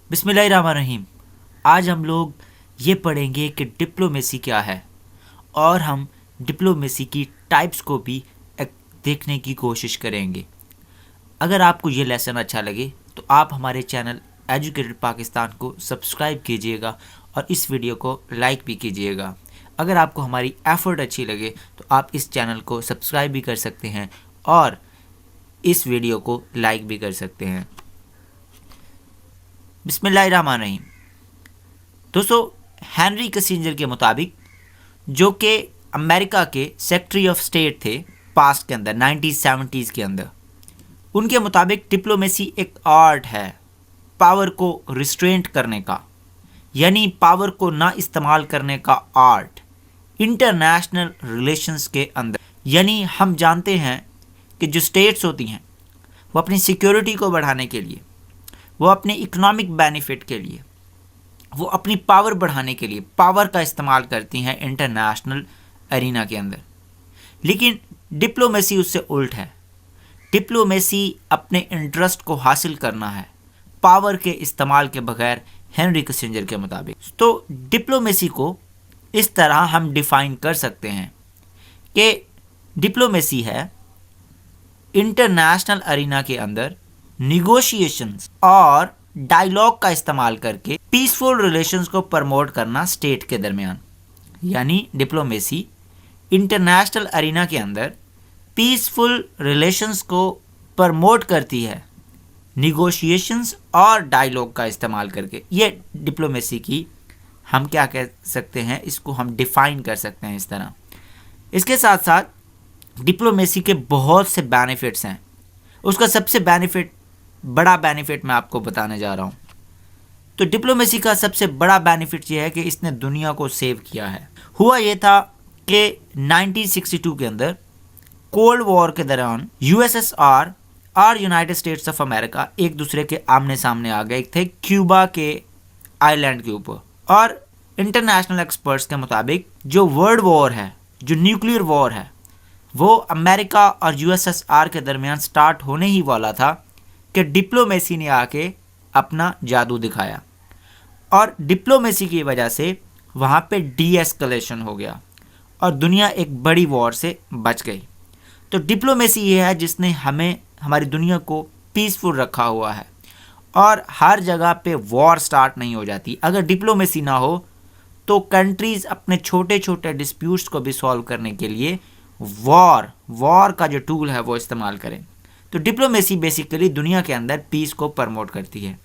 बिस्मिल्लाहिर्रहमानिर्रहीम। आज हम लोग ये पढ़ेंगे कि डिप्लोमेसी क्या है और हम डिप्लोमेसी की टाइप्स को भी देखने की कोशिश करेंगे। अगर आपको ये लेसन अच्छा लगे तो आप हमारे चैनल एजुकेटेड पाकिस्तान को सब्सक्राइब कीजिएगा और इस वीडियो को लाइक भी कीजिएगा। अगर आपको हमारी एफर्ट अच्छी लगे तो आप इस चैनल को सब्सक्राइब भी कर सकते हैं और इस वीडियो को लाइक भी कर सकते हैं। बिस्मिल्लाहिर्रहमानिर्रहीम। दोस्तों, हेनरी किसिंजर के मुताबिक, जो कि अमेरिका के सेक्रेटरी ऑफ स्टेट थे पास्ट के अंदर 1970s के अंदर, उनके मुताबिक डिप्लोमेसी एक आर्ट है पावर को रिस्ट्रेंट करने का, यानी पावर को ना इस्तेमाल करने का आर्ट इंटरनेशनल रिलेशंस के अंदर। यानी हम जानते हैं कि जो स्टेट्स होती हैं वो अपनी सिक्योरिटी को बढ़ाने के लिए, वो अपने इकोनॉमिक बेनिफिट के लिए, वो अपनी पावर बढ़ाने के लिए पावर का इस्तेमाल करती हैं इंटरनेशनल एरिना के अंदर। लेकिन डिप्लोमेसी उससे उल्ट है। डिप्लोमेसी अपने इंटरेस्ट को हासिल करना है पावर के इस्तेमाल के बगैर, हेनरी किसिंजर के मुताबिक। तो डिप्लोमेसी को इस तरह हम डिफाइन कर सकते हैं कि डिप्लोमेसी है इंटरनेशनल एरिना के अंदर निगोशिएशंस और डायलॉग का इस्तेमाल करके पीसफुल रिलेशंस को प्रमोट करना स्टेट के दरमियान। यानी डिप्लोमेसी इंटरनेशनल एरिना के अंदर पीसफुल रिलेशंस को प्रमोट करती है निगोशिएशंस और डायलॉग का इस्तेमाल करके। ये डिप्लोमेसी की हम क्या कह सकते हैं, इसको हम डिफाइन कर सकते हैं इस तरह। इसके साथ साथ डिप्लोमेसी के बहुत से बेनिफिट्स हैं। उसका सबसे बड़ा बेनिफिट मैं आपको बताने जा रहा हूँ। तो डिप्लोमेसी का सबसे बड़ा बेनिफिट ये है कि इसने दुनिया को सेव किया है। हुआ ये था कि 1962 के अंदर कोल्ड वॉर के दौरान यूएसएसआर और यूनाइटेड स्टेट्स ऑफ अमेरिका एक दूसरे के आमने सामने आ गए थे क्यूबा के आइलैंड के ऊपर। और इंटरनेशनल एक्सपर्ट्स के मुताबिक जो वर्ल्ड वॉर है, जो न्यूक्लियर वॉर है, वो अमेरिका और यूएसएसआर के दरमियान स्टार्ट होने ही वाला था कि डिप्लोमेसी ने आके अपना जादू दिखाया और डिप्लोमेसी की वजह से वहाँ पे डी-एस्केलेशन हो गया और दुनिया एक बड़ी वॉर से बच गई। तो डिप्लोमेसी ये है जिसने हमें, हमारी दुनिया को पीसफुल रखा हुआ है और हर जगह पे वॉर स्टार्ट नहीं हो जाती। अगर डिप्लोमेसी ना हो तो कंट्रीज़ अपने छोटे छोटे डिस्प्यूट्स को भी सॉल्व करने के लिए वॉर का जो टूल है वो इस्तेमाल करें। तो डिप्लोमेसी बेसिकली दुनिया के अंदर पीस को प्रमोट करती है।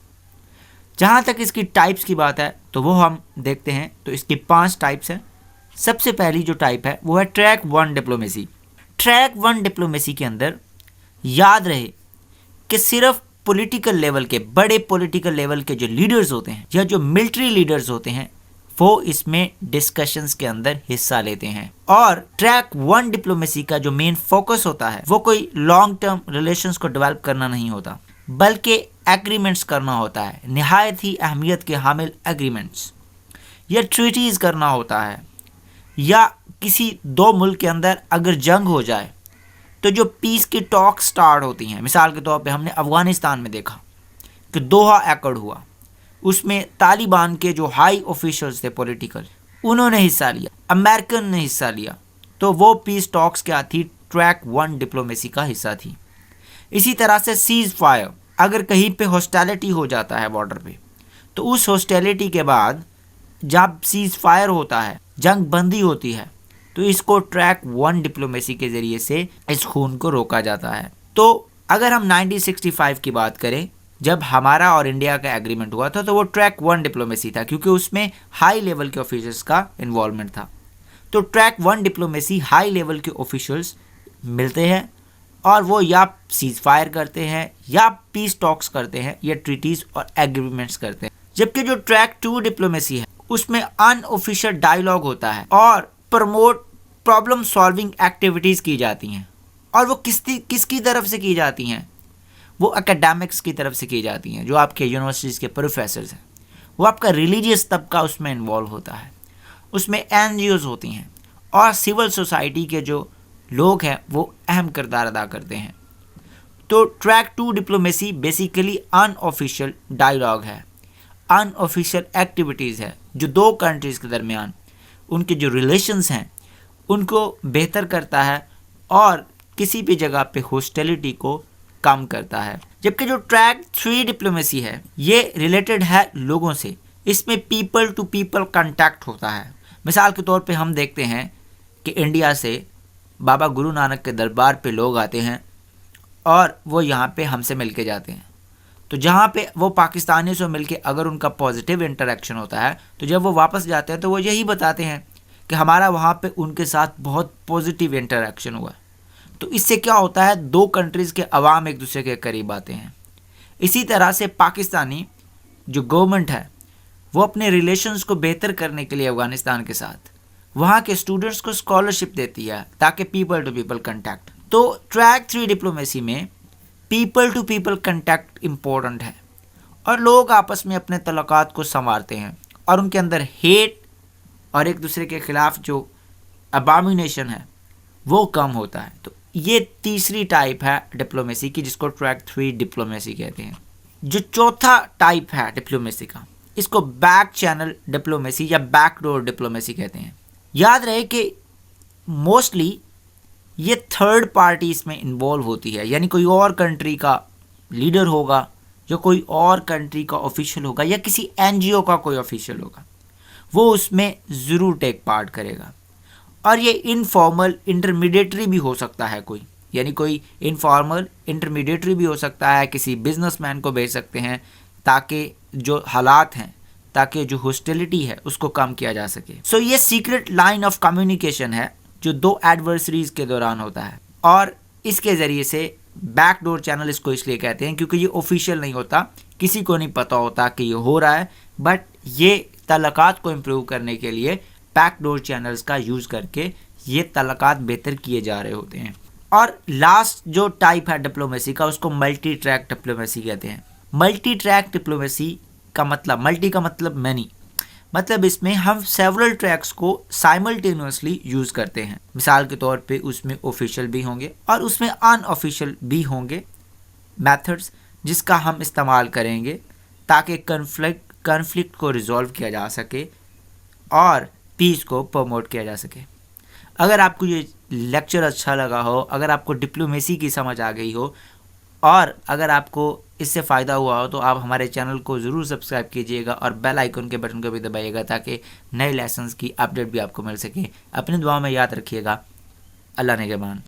जहाँ तक इसकी टाइप्स की बात है तो वो हम देखते हैं। तो इसकी 5 टाइप्स हैं। सबसे पहली जो टाइप है वो है ट्रैक 1 डिप्लोमेसी। ट्रैक 1 डिप्लोमेसी के अंदर याद रहे कि सिर्फ पॉलिटिकल लेवल के, बड़े पॉलिटिकल लेवल के जो लीडर्स होते हैं या जो मिलिट्री लीडर्स होते हैं वो इसमें डिस्कशंस के अंदर हिस्सा लेते हैं। और ट्रैक 1 डिप्लोमेसी का जो मेन फोकस होता है वो कोई लॉन्ग टर्म रिलेशंस को डेवलप करना नहीं होता, बल्कि एग्रीमेंट्स करना होता है, निहायत ही अहमियत के हामिल एग्रीमेंट्स या ट्रीटीज करना होता है। या किसी 2 मुल्क के अंदर अगर जंग हो जाए तो जो पीस की टॉक स्टार्ट होती हैं, मिसाल के तौर पे हमने अफ़गानिस्तान में देखा कि दोहा एक्कॉर्ड हुआ, उसमें तालिबान के जो हाई ऑफिशियल्स थे पॉलिटिकल, उन्होंने हिस्सा लिया, अमेरिकन ने हिस्सा लिया। तो वो पीस टॉक्स क्या थी? ट्रैक 1 डिप्लोमेसी का हिस्सा थी। इसी तरह से सीज फायर, अगर कहीं पे हॉस्टैलिटी हो जाता है बॉर्डर पे, तो उस हॉस्टैलिटी के बाद जब सीज फायर होता है, जंग बंदी होती है, तो इसको ट्रैक 1 डिप्लोमेसी के ज़रिए से इस खून को रोका जाता है। तो अगर हम 1965 की बात करें, जब हमारा और इंडिया का एग्रीमेंट हुआ था, तो वो ट्रैक 1 डिप्लोमेसी था क्योंकि उसमें हाई लेवल के ऑफिसर्स का इन्वॉल्वमेंट था। तो ट्रैक 1 डिप्लोमेसी हाई लेवल के ऑफिशियल्स मिलते हैं और वो या सीज फायर करते हैं या पीस टॉक्स करते हैं या ट्रीटीज और एग्रीमेंट्स करते हैं। जबकि जो ट्रैक 2 डिप्लोमेसी है उसमें अनऑफिशियल डायलॉग होता है और प्रमोट प्रॉब्लम सॉल्विंग एक्टिविटीज़ की जाती हैं। और वो किसकी तरफ से की जाती हैं? वो एकेडमिक्स की तरफ से की जाती हैं, जो आपके यूनिवर्सिटीज़ के प्रोफेसर्स हैं। वो आपका रिलीजियस तबका उसमें इन्वॉल्व होता है, उसमें एनजीओज़ होती हैं और सिविल सोसाइटी के जो लोग हैं वो अहम किरदार अदा करते हैं। तो track 2 diplomacy basically unofficial dialogue है अनऑफिशियल एक्टिविटीज़ है जो दो कंट्रीज़ के दरमियान उनके जो रिलेशंस हैं उनको बेहतर करता है और किसी भी जगह पे हॉस्टिलिटी को कम करता है। जबकि जो ट्रैक 3 डिप्लोमेसी है ये रिलेटेड है लोगों से, इसमें पीपल टू पीपल कांटेक्ट होता है। मिसाल के तौर पे हम देखते हैं कि इंडिया से बाबा गुरु नानक के दरबार पे लोग आते हैं और वो यहाँ पे हमसे मिल के जाते हैं। तो जहाँ पे वो पाकिस्तानियों से मिल के अगर उनका पॉजिटिव इंटरेक्शन होता है तो जब वो वापस जाते हैं तो वो यही बताते हैं कि हमारा वहाँ पे उनके साथ बहुत पॉजिटिव इंटरेक्शन हुआ। तो इससे क्या होता है, दो कंट्रीज़ के अवाम एक दूसरे के करीब आते हैं। इसी तरह से पाकिस्तानी जो गवर्नमेंट है वो अपने रिलेशंस को बेहतर करने के लिए अफ़गानिस्तान के साथ वहाँ के स्टूडेंट्स को स्कॉलरशिप देती है ताकि पीपल टू पीपल कंटैक्ट। तो ट्रैक 3 डिप्लोमेसी में people to people contact important है और लोग आपस में अपने तल्लुकात को संवारते हैं और उनके अंदर हेट और एक दूसरे के ख़िलाफ़ जो अबामिनेशन है वो कम होता है। तो ये तीसरी टाइप है डिप्लोमेसी की जिसको ट्रैक 3 डिप्लोमेसी कहते हैं। जो चौथा टाइप है डिप्लोमेसी का इसको बैक चैनल डिप्लोमेसी या बैकडोर डिप्लोमेसी कहते हैं। याद रहे कि मोस्टली ये थर्ड पार्टी इसमें इन्वॉल्व होती है, यानी कोई और कंट्री का लीडर होगा जो कोई और कंट्री का ऑफिशियल होगा या किसी एनजीओ का कोई ऑफिशियल होगा, वो उसमें ज़रूर टेक पार्ट करेगा। और ये इनफॉर्मल इंटरमीडिएटरी भी हो सकता है कोई, यानी कोई इनफॉर्मल इंटरमीडिएटरी भी हो सकता है, किसी बिजनेसमैन को भेज सकते हैं ताकि जो हालात हैं, ताकि जो हॉस्टिलिटी है उसको कम किया जा सके। सो ये सीक्रेट लाइन ऑफ कम्युनिकेशन है जो दो एडवर्सरीज के दौरान होता है और इसके ज़रिए से बैकडोर चैनल इसको इसलिए कहते हैं क्योंकि ये ऑफिशियल नहीं होता, किसी को नहीं पता होता कि ये हो रहा है, बट ये तल्लुकात को इम्प्रूव करने के लिए बैकडोर चैनल्स का यूज़ करके ये तल्लुकात बेहतर किए जा रहे होते हैं। और लास्ट जो टाइप है डिप्लोमेसी का उसको मल्टी ट्रैक डिप्लोमेसी कहते हैं। मल्टी ट्रैक डिप्लोमेसी का मतलब, मल्टी का मतलब मैनी, मतलब इसमें हम सेवरल ट्रैक्स को साइमल्टेनियसली यूज़ करते हैं। मिसाल के तौर पे उसमें ऑफिशियल भी होंगे और उसमें अनऑफिशियल भी होंगे मेथड्स जिसका हम इस्तेमाल करेंगे ताकि कन्फ्लिक्ट को रिजॉल्व किया जा सके और पीस को प्रमोट किया जा सके। अगर आपको ये लेक्चर अच्छा लगा हो, अगर आपको डिप्लोमेसी की समझ आ गई हो और अगर आपको इससे फ़ायदा हुआ हो तो आप हमारे चैनल को ज़रूर सब्सक्राइब कीजिएगा और बेल आइकन के बटन को भी दबाइएगा ताकि नए लेसन्स की अपडेट भी आपको मिल सके। अपनी दुआ में याद रखिएगा। अल्लाह निगहबान।